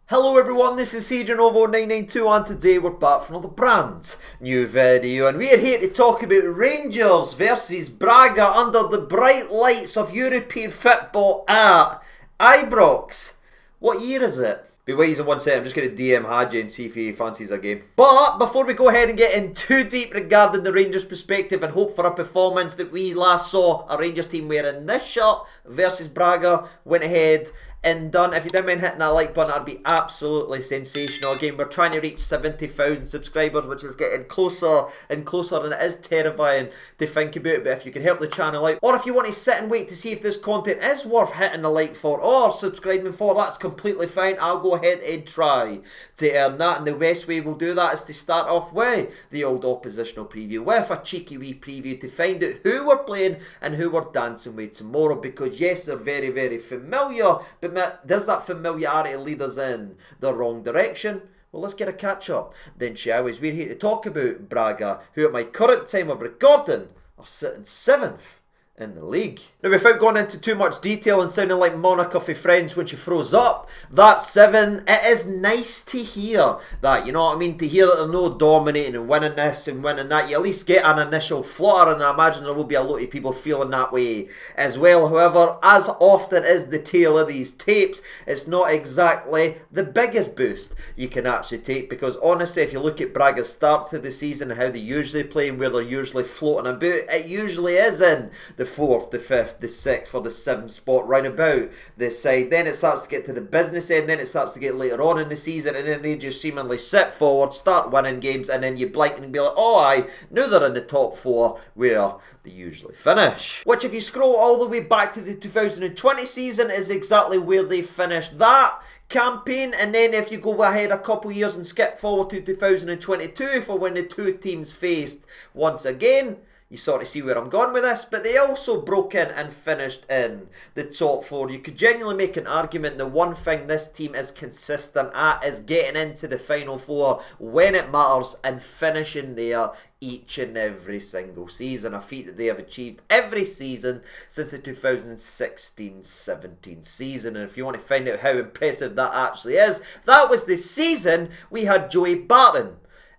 Hello everyone, this is CJNovo992 and today we're back for another brand new video and we are here to talk about Rangers versus Braga under the bright lights of European football at Ibrox. What year is it? Be wise in 1 second, I'm just going to DM Hadji and see if he fancies a game. But before we go ahead and get in too deep regarding the Rangers perspective and hope for a performance that we last saw a Rangers team wearing this shirt versus Braga, went ahead and done. If you didn't mind hitting that like button, that'd be absolutely sensational. Again, we're trying to reach 70,000 subscribers, which is getting closer and closer, and it is terrifying to think about. But if you can help the channel out, or if you want to sit and wait to see if this content is worth hitting the like for or subscribing for, that's completely fine. I'll go ahead and try to earn that, and the best way we'll do that is to start off with the old oppositional preview, with a cheeky wee preview to find out who we're playing and who we're dancing with tomorrow, because yes, they're very, very familiar, but does that familiarity lead us in the wrong direction? Well, let's get a catch up then, shall we? We're here to talk about Braga, who at my current time of recording are sitting 7th in the league. Now, without going into too much detail and sounding like Monica for Friends when she froze up, that 7, it is nice to hear that, you know what I mean? To hear that they're no dominating and winning this and winning that. You at least get an initial flutter, and I imagine there will be a lot of people feeling that way as well. However, as often is the tale of these tapes, it's not exactly the biggest boost you can actually take, because honestly, if you look at Braga's starts to the season and how they usually play and where they're usually floating about, it usually is in the 4th, the 5th, the 6th or the 7th spot round about this side. Then it starts to get to the business end, then it starts to get later on in the season, and then they just seemingly sit forward, start winning games, and then you blink and be like, oh I knew they're in the top 4 where they usually finish. Which, if you scroll all the way back to the 2020 season, is exactly where they finished that campaign. And then if you go ahead a couple years and skip forward to 2022 for when the two teams faced once again, you sort of see where I'm going with this, but they also broke in and finished in the top 4. You could genuinely make an argument the one thing this team is consistent at is getting into the final 4 when it matters and finishing there each and every single season, a feat that they have achieved every season since the 2016-17 season. And if you want to find out how impressive that actually is, that was the season we had Joey Barton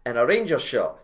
in a Rangers shirt.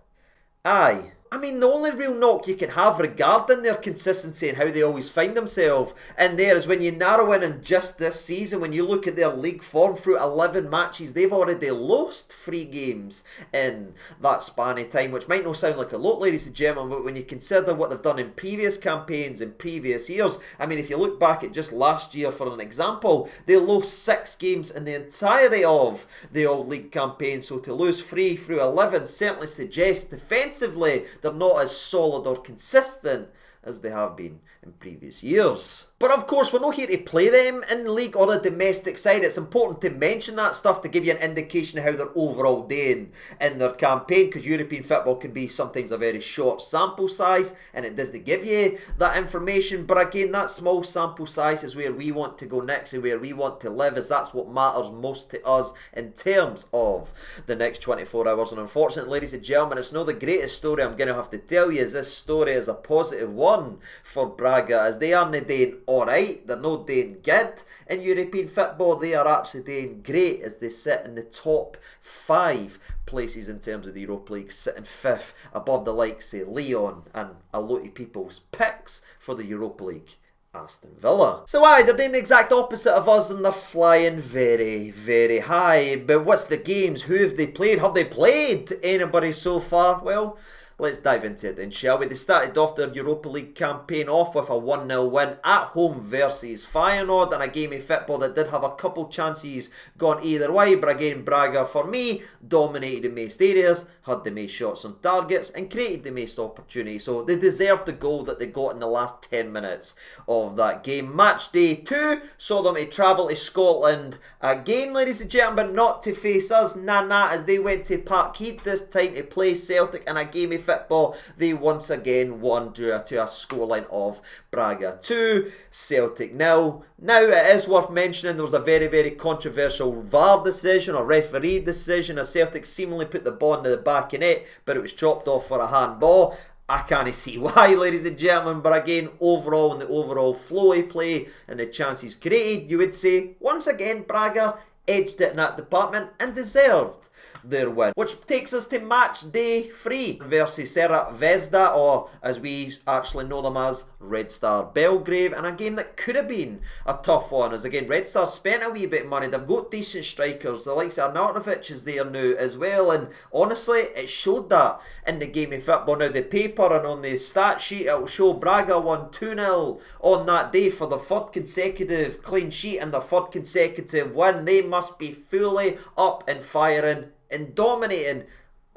Aye. I mean, the only real knock you can have regarding their consistency and how they always find themselves in there is when you narrow in just this season, when you look at their league form through 11 matches, they've already lost 3 games in that span of time, which might not sound like a lot, ladies and gentlemen, but when you consider what they've done in previous campaigns in previous years, I mean, if you look back at just last year for an example, they lost 6 games in the entirety of the all-league campaign, so to lose 3 through 11 certainly suggests defensively they're not as solid or consistent as they have been in previous years. But of course, we're not here to play them in the league or the domestic side. It's important to mention that stuff to give you an indication of how they're overall doing in their campaign, because European football can be sometimes a very short sample size and it doesn't give you that information. But again, that small sample size is where we want to go next and where we want to live, as that's what matters most to us in terms of the next 24 hours. And unfortunately, ladies and gentlemen, it's not the greatest story I'm going to have to tell you, as this story is a positive one for Braga, as they aren't doing alright, they're not doing good in European football, they are actually doing great as they sit in the top 5 places in terms of the Europa League, sitting 5th above the likes of Lyon and a lot of people's picks for the Europa League, Aston Villa. So aye, they're doing the exact opposite of us and they're flying very, very high. But what's the games? Who have they played? Have they played anybody so far? Well, let's dive into it then, shall we? They started off their Europa League campaign off with a 1-0 win at home versus Feyenoord, and a game of football that did have a couple chances gone either way, but again, Braga, for me, dominated the most areas, had the most shots on targets, and created the most opportunities. So they deserved the goal that they got in the last 10 minutes of that game. Match day 2 saw them to travel to Scotland again, ladies and gentlemen, not to face us, as they went to Parkhead this time to play Celtic in a game of football. They once again won to a scoreline of Braga 2, Celtic 0. Now, it is worth mentioning there was a very, very controversial VAR decision or referee decision, as Celtic seemingly put the ball into the back of net, but it was chopped off for a handball. I can't see why, ladies and gentlemen, but again, overall, in the overall flow of play and the chances created, you would say, once again, Braga edged it in that department and deserved their win. Which takes us to match day 3 versus Serra Vezda, or as we actually know them as Red Star Belgrave, and a game that could have been a tough one, as again Red Star spent a wee bit of money. They've got decent strikers, the likes of Arnautovic is there now as well, and honestly it showed that in the game of football. Now the paper and on the stat sheet it'll show Braga won 2-0 on that day for the third consecutive clean sheet and the third consecutive win. They must be fully up and firing and dominating.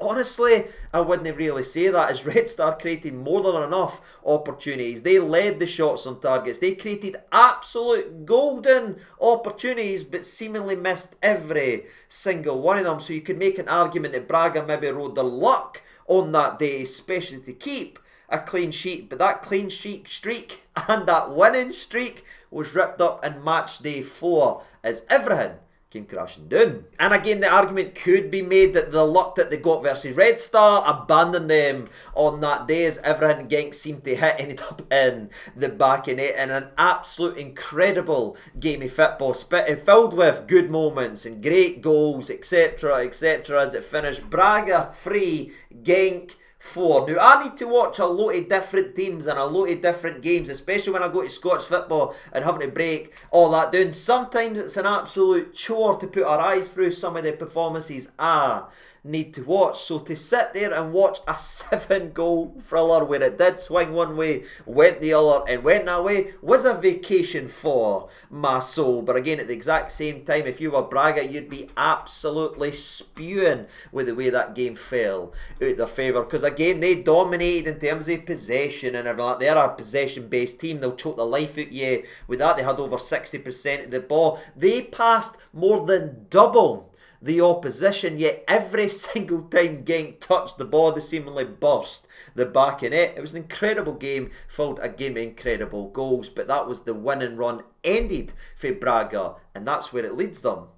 Honestly, I wouldn't really say that, as Red Star created more than enough opportunities. They led the shots on targets. They created absolute golden opportunities, but seemingly missed every single one of them. So you could make an argument that Braga maybe rode their luck on that day, especially to keep a clean sheet. But that clean sheet streak and that winning streak was ripped up in match day 4 as everything came crashing down. And again, the argument could be made that the luck that they got versus Red Star abandoned them on that day, as everything Genk seemed to hit ended up in the back of net, in an absolute incredible game of football, filled with good moments and great goals, etc, etc, as it finished Braga 3, Genk 4. Now, I need to watch a lot of different teams and a lot of different games, especially when I go to Scottish football and having to break all that down. Sometimes it's an absolute chore to put our eyes through some of the performances I need to watch. So to sit there and watch a 7-goal thriller where it did swing one way, went the other and went that way, was a vacation for my soul. But again, at the exact same time, if you were Braga, you'd be absolutely spewing with the way that game fell out their favour, because again, they dominated in terms of possession and everything. They're a possession based team. They'll choke the life out of you with that. They had over 60% of the ball. They passed more than double the opposition, yet every single time Genk touched the ball, they seemingly burst the back of net. It was an incredible game, filled again with incredible goals, but that was the winning run ended for Braga, and that's where it leads them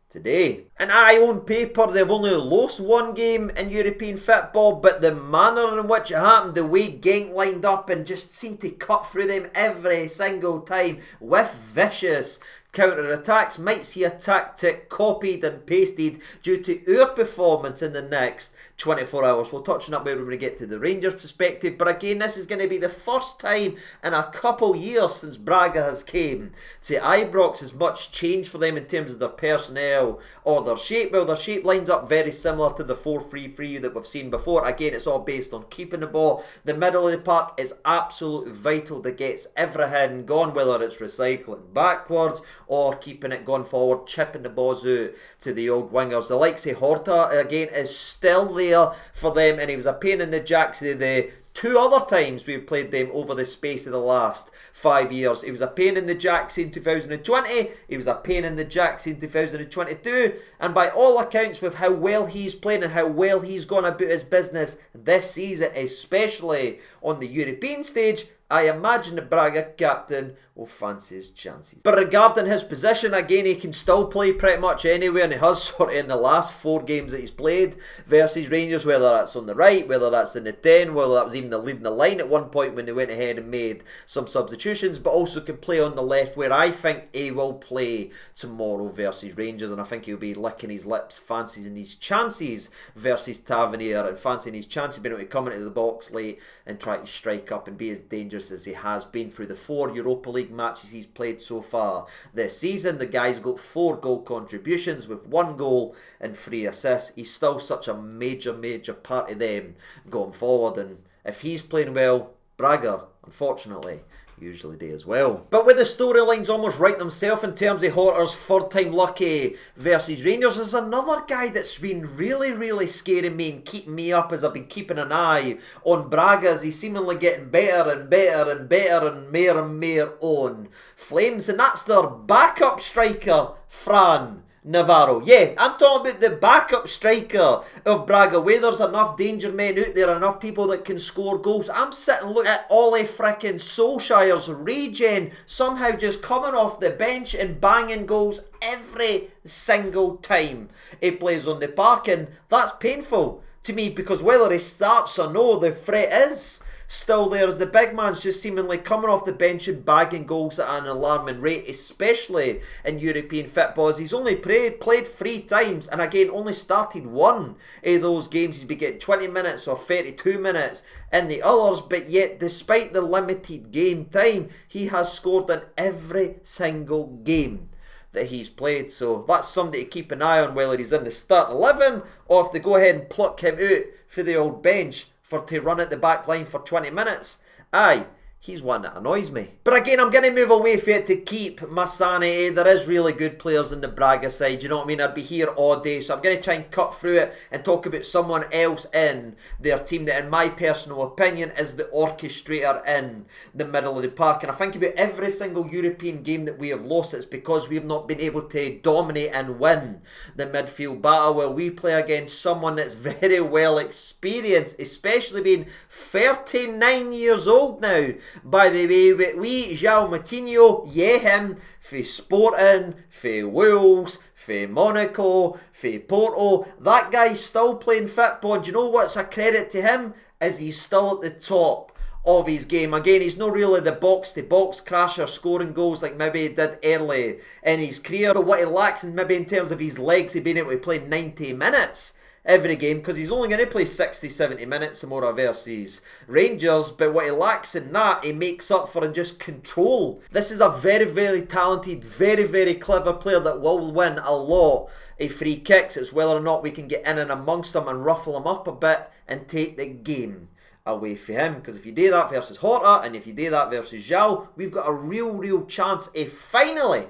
today. And on paper, they've only lost one game in European football, but the manner in which it happened, the way Genk lined up and just seemed to cut through them every single time with vicious counter-attacks, might see a tactic copied and pasted due to our performance in the next 24 hours. We'll touch on that when we get to the Rangers perspective, but again, this is going to be the first time in a couple years since Braga has came to Ibrox. As much change for them in terms of their personnel or their shape. Well, their shape lines up very similar to the 4-3-3 that we've seen before. Again, it's all based on keeping the ball. The middle of the park is absolutely vital that gets everything gone, whether it's recycling backwards or keeping it going forward, chipping the balls out to the old wingers. The likes of Horta, again, is still there for them, and he was a pain in the jacks the 2 other times we've played them over the space of the last 5 years. He was a pain in the jacks in 2020, he was a pain in the jacks in 2022, and by all accounts, with how well he's playing and how well he's gone about his business this season, especially on the European stage, I imagine the Braga captain will fancy his chances. But regarding his position, again, he can still play pretty much anywhere, and he has sort of in the last 4 games that he's played versus Rangers, whether that's on the right, whether that's in the 10, whether that was even the leading the line at one point when they went ahead and made some substitutions, but also can play on the left, where I think he will play tomorrow versus Rangers, and I think he'll be licking his lips, fancying his chances versus Tavernier, and fancying his chances being able to come into the box late and try to strike up and be as dangerous as he has been through the 4 Europa League matches he's played so far this season. The guy's got 4 goal contributions with 1 goal and 3 assists. He's still such a major part of them going forward, and if he's playing well, Braga, unfortunately, usually do as well. But with the storylines almost right themselves in terms of Horter's 3rd time lucky versus Rangers, there's another guy that's been really scaring me and keeping me up as I've been keeping an eye on Braga, as he's seemingly getting better and more on flames, and that's their backup striker, Fran Navarro. Yeah, I'm talking about the backup striker of Braga, where there's enough danger men out there, enough people that can score goals. I'm sitting looking at Ole frickin' Solskjaer's regen, somehow just coming off the bench and banging goals every single time he plays on the park, and that's painful to me, because whether he starts or no, the threat is still there as the big man's just seemingly coming off the bench and bagging goals at an alarming rate, especially in European football. He's only played 3 times and again only started one of those games. He's been getting 20 minutes or 32 minutes in the others, but yet despite the limited game time, he has scored in every single game that he's played. So that's somebody to keep an eye on, whether he's in the start 11 or if they go ahead and pluck him out for the old bench to run at the back line for 20 minutes. Aye, he's one that annoys me. But again, I'm going to move away from it to keep my sanity. There is really good players in the Braga side, you know what I mean? I'd be here all day, so I'm going to try and cut through it and talk about someone else in their team that, in my personal opinion, is the orchestrator in the middle of the park. And I think about every single European game that we have lost, it's because we have not been able to dominate and win the midfield battle. Well, we play against someone that's very well experienced, especially being 39 years old now. By the way, we João Moutinho, yeah him, for Sporting, for Wolves, for Monaco, for Porto, that guy's still playing football. And do you know what's a credit to him? Is he's still at the top of his game. Again, he's not really the box-to-box crasher scoring goals like maybe he did early in his career, but what he lacks maybe in terms of his legs, he's been able to play 90 minutes every game, because he's only going to play 60-70 minutes tomorrow versus Rangers, but what he lacks in that, he makes up for in just control. This is a very, very talented, very, very clever player that will win a lot of free kicks. It's whether or not we can get in and amongst them and ruffle him up a bit and take the game away for him, because if you do that versus Horta and if you do that versus João, we've got a real chance of finally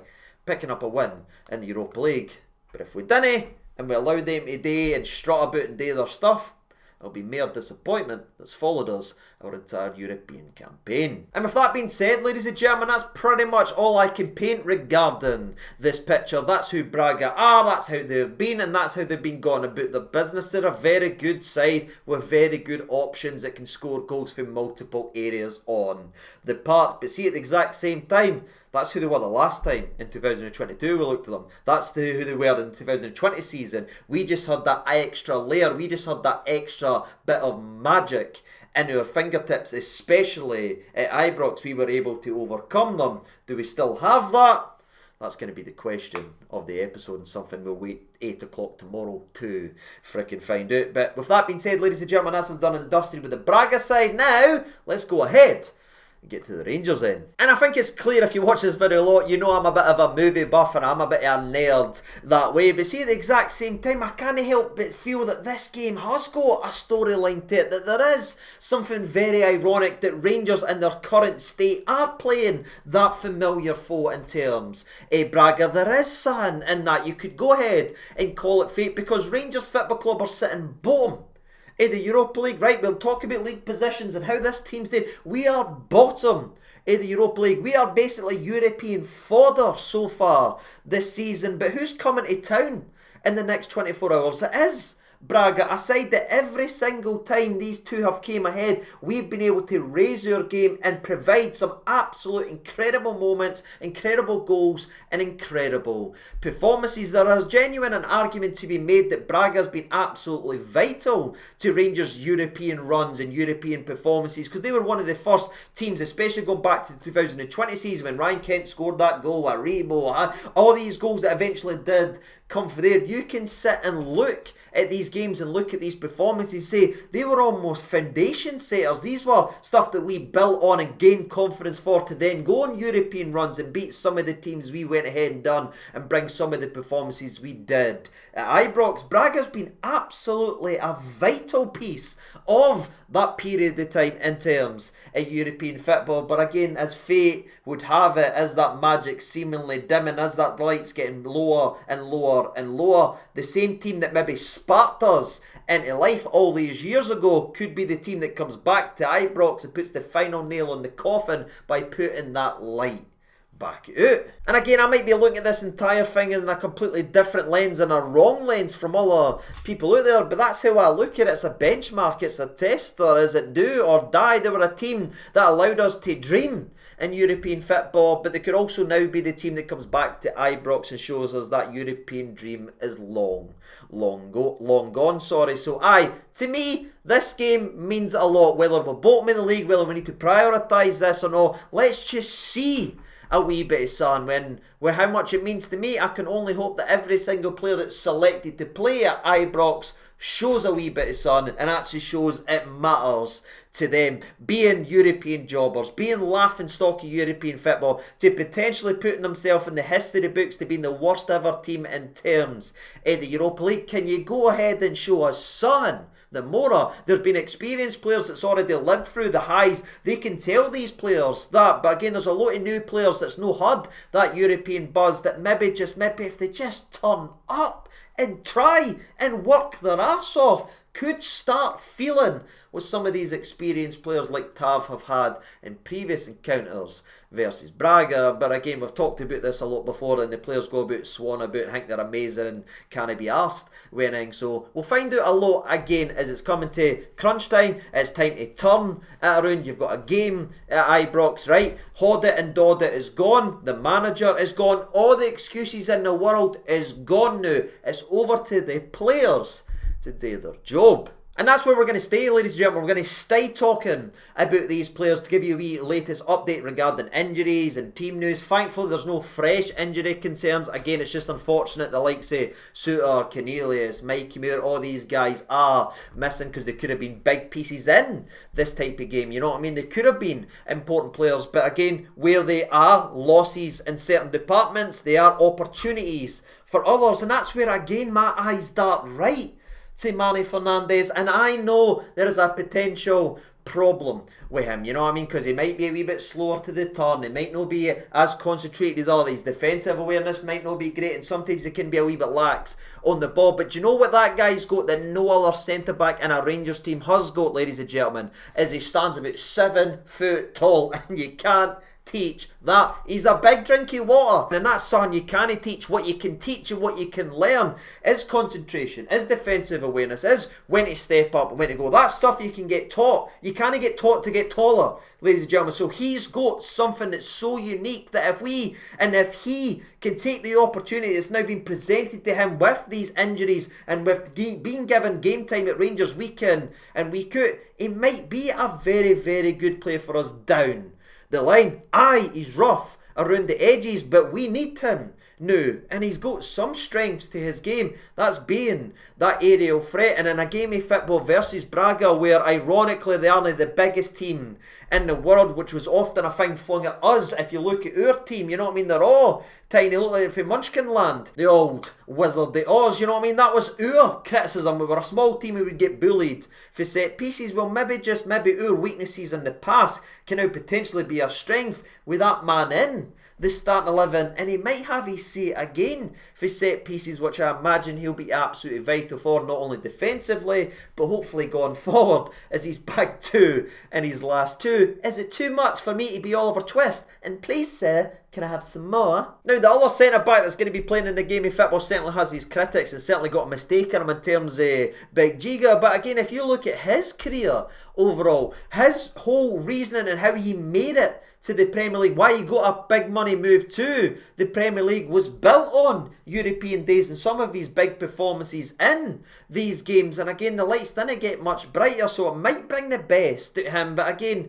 picking up a win in the Europa League. But if we didn't, and we allowed them to do and strut about and do their stuff, it'll be mere disappointment that's followed us our entire European campaign. And with that being said, ladies and gentlemen, that's pretty much all I can paint regarding this picture. That's who Braga are, that's how they've been, and that's how they've been going about their business. They're a very good side with very good options that can score goals from multiple areas on the park. But see, at the exact same time, that's who they were the last time in 2022 we looked at them. That's who they were in the 2020 season. We just had that extra layer. We just had that extra bit of magic in our fingertips, especially at Ibrox. We were able to overcome them. Do we still have that? That's going to be the question of the episode, and something we'll wait 8 o'clock tomorrow to frickin' find out. But with that being said, ladies and gentlemen, this is done and dusted with the Braga side. Now, let's go ahead get to the Rangers end. And I think it's clear if you watch this video a lot, you know I'm a bit of a movie buff and I'm a bit of a nerd that way. But see, at the exact same time, I can't help but feel that this game has got a storyline to it, that there is something very ironic that Rangers in their current state are playing that familiar foe in terms of Braga. There is something in that. You could go ahead and call it fate, because Rangers Football Club are sitting bottom in the Europa League. Right, we'll talk about league positions and how this team's did. We are bottom in the Europa League. We are basically European fodder so far this season. But who's coming to town in the next 24 hours? It is Braga, a side that every single time these two have came ahead, we've been able to raise our game and provide some absolute incredible moments, incredible goals and incredible performances. There is genuine an argument to be made that Braga has been absolutely vital to Rangers' European runs and European performances, because they were one of the first teams, especially going back to the 2020 season when Ryan Kent scored that goal at Rebo, all these goals that eventually did come for there. You can sit and look at these games and look at these performances, say they were almost foundation setters. These were stuff that we built on and gained confidence for, to then go on European runs and beat some of the teams we went ahead and done and bring some of the performances we did at Ibrox. Braga's been absolutely a vital piece of that period of time in terms of European football. But again, as fate would have it, as that magic seemingly dimming, as that light's getting lower and lower and lower, the same team that maybe sparked us into life all these years ago could be the team that comes back to Ibrox and puts the final nail on the coffin by putting that light back out. And again, I might be looking at this entire thing in a completely different lens and a wrong lens from other people out there, but that's how I look at it. It's a benchmark, it's a tester. Is it do or die? They were a team that allowed us to dream in European football, but they could also now be the team that comes back to Ibrox and shows us that European dream is long gone. So to me, this game means a lot. Whether we're bottom in the league, whether we need to prioritise this or not, let's just see a wee bit of sun. When how much it means to me, I can only hope that every single player that's selected to play at Ibrox shows a wee bit of sun and actually shows it matters to them, being European jobbers, being laughing stock of European football, to potentially putting themselves in the history books to being the worst ever team in terms of the Europa League. Can you go ahead and show us sun? The more there's been experienced players that's already lived through the highs, they can tell these players that. But again, there's a lot of new players that's no had that European buzz, that maybe if they just turn up and try and work their arse off, could start feeling what some of these experienced players like theyve have had in previous encounters versus Braga. But again, we've talked about this a lot before, and the players go about swan about and think they're amazing and can't be asked winning. So we'll find out a lot again as it's coming to crunch time. It's time to turn it around. You've got a game at Ibrox, right? Hoddit and Doddit is gone. The manager is gone. All the excuses in the world is gone now. It's over to the players to do their job. And that's where we're going to stay, ladies and gentlemen. We're going to stay talking about these players to give you a wee latest update regarding injuries and team news. Thankfully, there's no fresh injury concerns. Again, it's just unfortunate the likes of Suter, Cornelius, Mikey Moore, all these guys are missing because they could have been big pieces in this type of game. You know what I mean? They could have been important players. But again, where they are losses in certain departments, they are opportunities for others. And that's where, again, my eyes dart right to Manny Fernandes, and I know there is a potential problem with him, you know what I mean, because he might be a wee bit slower to the turn, he might not be as concentrated as others, his defensive awareness might not be great, and sometimes he can be a wee bit lax on the ball. But you know what that guy's got that no other centre-back in a Rangers team has got, ladies and gentlemen, is he stands about 7 foot tall, and you can't teach that. He's a big drink of water, and that's something you can't teach. What you can teach and what you can learn is concentration, is defensive awareness, is when to step up and when to go. That stuff you can get taught. You can't get taught to get taller, ladies and gentlemen. So he's got something that's so unique that if he can take the opportunity that's now been presented to him with these injuries and with being given game time at Rangers week in and week out, he might be a very, very good player for us down the line. He's rough around the edges, but we need him now, and he's got some strengths to his game. That's being that aerial threat. And in a game of football versus Braga, where ironically they are the biggest team in the world, which was often a thing flung at us. If you look at our team, you know what I mean, they're all tiny, look like they're from Munchkin Land, the old Wizard of Oz, you know what I mean. That was our criticism. We were a small team, we would get bullied for set pieces. Well, maybe our weaknesses in the past can now potentially be a strength with that man in the starting 11, and he might have his say again for set pieces, which I imagine he'll be absolutely vital for, not only defensively but hopefully going forward as he's back two in his last two. Is it too much for me to be Oliver Twist? And please, sir, can I have some more? Now, the other centre-back that's going to be playing in the game of football certainly has his critics and certainly got a mistake in him in terms of Big Giga. But again, if you look at his career overall, his whole reasoning and how he made it to the Premier League, why he got a big money move to the Premier League, was built on European days and some of his big performances in these games. And again, the lights didn't get much brighter, so it might bring the best out of him. But again,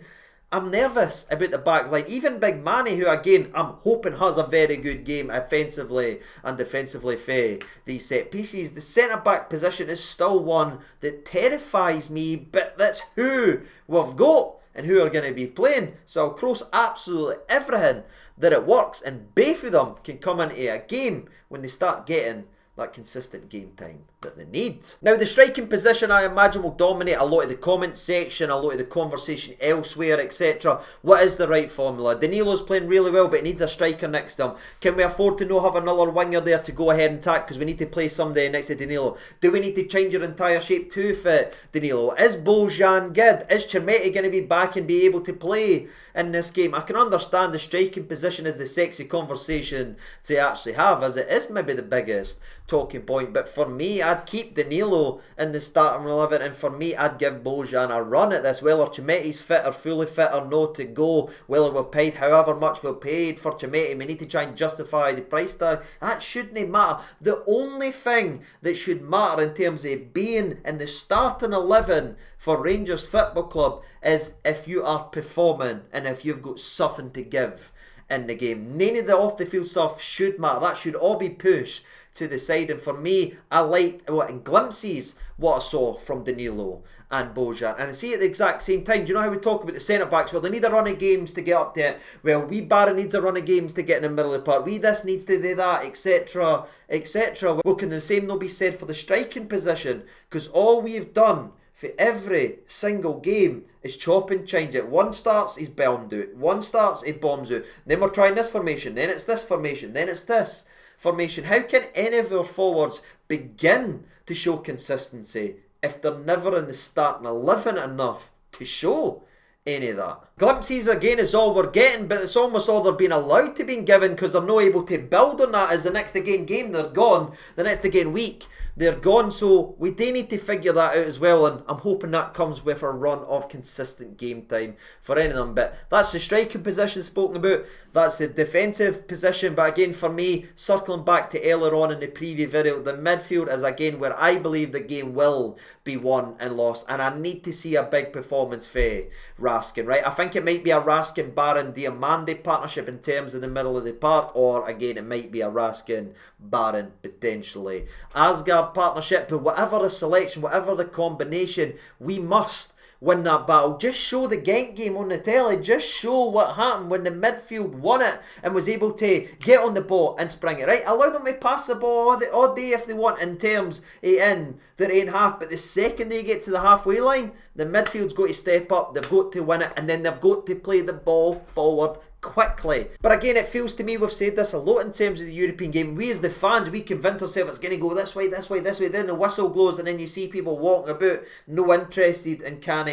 I'm nervous about the back line. Even Big Manny, who again I'm hoping has a very good game offensively and defensively for these set pieces, the centre back position is still one that terrifies me, but that's who we've got and who are going to be playing. So I'll cross absolutely everything that it works, and both of them can come into a game when they start getting that consistent game time that they need. Now, the striking position, I imagine, will dominate a lot of the comment section, a lot of the conversation elsewhere, etc. What is the right formula? Danilo's playing really well, but he needs a striker next to him. Can we afford to not have another winger there to go ahead and tack, because we need to play somebody next to Danilo? Do we need to change your entire shape to fit Danilo? Is Bojan good? Is Chermeti going to be back and be able to play in this game? I can understand the striking position is the sexy conversation to actually have, as it is maybe the biggest talking point, but for me, I'd keep Danilo in the starting 11, and for me, I'd give Bojan a run at this. Whether Chimete's fit or fully fit or no to go, whether we've paid however much we've paid for Chimete, we need to try and justify the price tag. That shouldn't matter. The only thing that should matter in terms of being in the starting 11 for Rangers Football Club is if you are performing and if you've got something to give in the game. None of the off the field stuff should matter. That should all be pushed to the side. And for me, I liked in glimpses what I saw from Danilo and Bojan. And I see at the exact same time, do you know how we talk about the centre backs? Well, they need a run of games to get up to it. Well, wee Barron needs a run of games to get in the middle of the park. Wee this needs to do that, etc, etc. Well, can the same not be said for the striking position? Because all we've done for every single game is chop and change it. One starts, he's bombed out. One starts, he bombs out. Then we're trying this formation. Then it's this formation. Then it's this formation. How can any of our forwards begin to show consistency if they're never in the starting 11 enough to show any of that? Glimpses again is all we're getting, but it's almost all they're being allowed to be given because they're not able to build on that. As the next again game they're gone, the next again week they're gone. So we do need to figure that out as well, and I'm hoping that comes with a run of consistent game time for any of them. But that's the striking position spoken about, that's the defensive position. But again, for me, circling back to earlier on in the preview video, the midfield is again where I believe the game will be won and lost, and I need to see a big performance for Raskin, right? I think it might be a Raskin Baron Diamande partnership in terms of the middle of the park, or again it might be a Raskin Baron potentially Asgard partnership. But whatever the selection, whatever the combination, we must win that battle. Just show the Genk game on the telly. Just show what happened when the midfield won it and was able to get on the ball and spring it, right? Allow them to pass the ball all day if they want in terms of in their own half, but the second they get to the halfway line, the midfield's got to step up, they've got to win it, and then they've got to play the ball forward quickly. But again, it feels to me, we've said this a lot in terms of the European game, we as the fans, we convince ourselves it's going to go this way, this way, this way, then the whistle blows and then you see people walking about no interested and can't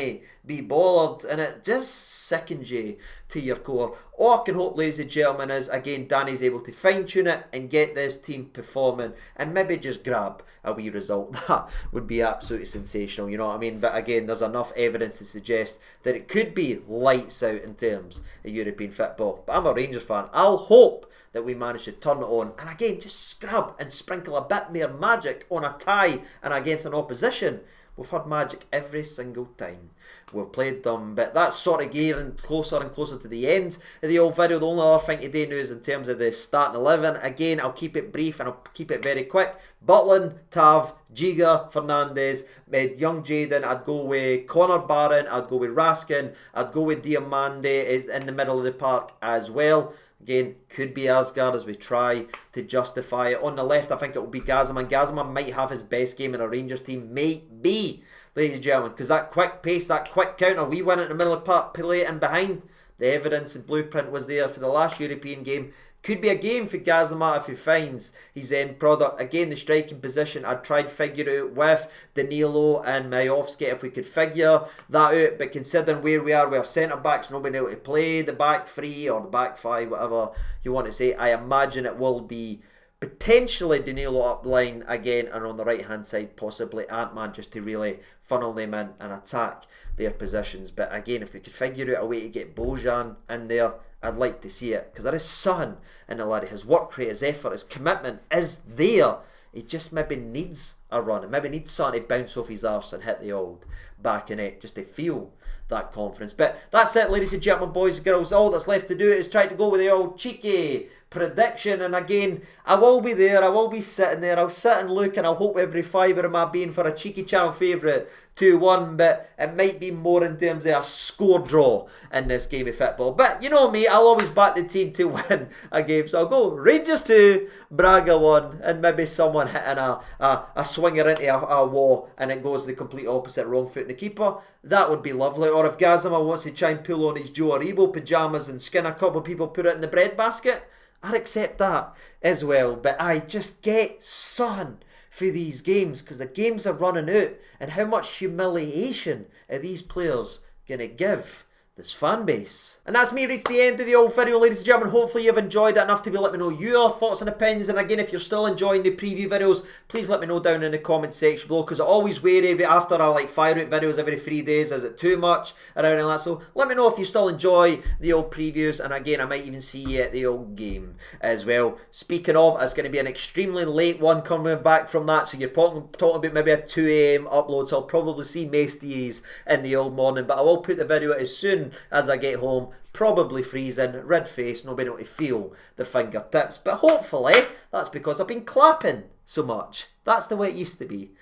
be bothered, and it just sickens you to your core. All I can hope, ladies and gentlemen, is again Danny's able to fine tune it and get this team performing and maybe just grab a wee result. That would be absolutely sensational, you know what I mean? But again, there's enough evidence to suggest that it could be lights out in terms of European football. But I'm a Rangers fan. I'll hope that we manage to turn it on and again just scrub and sprinkle a bit more magic on a tie and against an opposition. We've had magic every single time we've played them, but that's sort of gearing closer and closer to the end of the old video. The only other thing to do now is in terms of the starting 11. Again, I'll keep it brief and I'll keep it very quick. Butland, Tav, Giga, Fernandez, young Jaden. I'd go with Connor Barron, I'd go with Raskin, I'd go with Diamande is in the middle of the park as well. Again, could be Asgard as we try to justify it. On the left, I think it will be Gazaman. Gazaman might have his best game in a Rangers team. Might be, ladies and gentlemen. Because that quick pace, that quick counter, we win it in the middle of the park, play it in behind. The evidence and blueprint was there for the last European game. Could be a game for Gazama if he finds his end product. Again, the striking position, I'd tried figure it out with Danilo and Majovski if we could figure that out. But considering where we are with our centre-backs, not being able to play the back three or the back five, whatever you want to say, I imagine it will be potentially Danilo up line again, and on the right-hand side, possibly Ant-Man, just to really funnel them in and attack their positions. But again, if we could figure out a way to get Bojan in there, I'd like to see it, because there is something in the laddie. His work rate, his effort, his commitment is there. He just maybe needs a run. It maybe needs something to bounce off his arse and hit the old back in it, just to feel that confidence. But that's it, ladies and gentlemen, boys and girls. All that's left to do is try to go with the old cheeky prediction. And again, I will be there. I will be sitting there. I'll sit and look, and I'll hope every fibre of my being for a cheeky channel favourite 2-1. But it might be more in terms of a score draw in this game of football. But you know me, I'll always back the team to win a game. So I'll go Rangers 2, Braga 1, and maybe someone hitting a swinger into a wall and it goes the complete opposite, wrong foot in the keeper. That would be lovely. Or if Gazama wants to try and pull on his Joe Aribo pyjamas and skin a couple of people, put it in the bread basket, I'd accept that as well. But I just get sun for these games, because the games are running out, and how much humiliation are these players going to give this fan base. And that's me reached the end of the old video, ladies and gentlemen. Hopefully you've enjoyed it enough to be let me know your thoughts and opinions. And again, if you're still enjoying the preview videos, please let me know down in the comment section below, because I always wary after I like fire out videos every 3 days. Is it too much around and that? So let me know if you still enjoy the old previews, and again, I might even see you at the old game as well. Speaking of, it's going to be an extremely late one coming back from that, so you're talking about maybe a 2 AM upload, so I'll probably see most of yous in the old morning, but I will put the video out as soon as I get home, probably freezing, red face, not being able to feel the fingertips, but hopefully that's because I've been clapping so much. That's the way it used to be.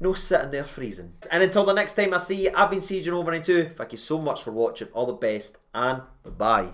No sitting there freezing. And until the next time I see you, I've been Siege over 92. Thank you so much for watching. All the best, and bye-bye.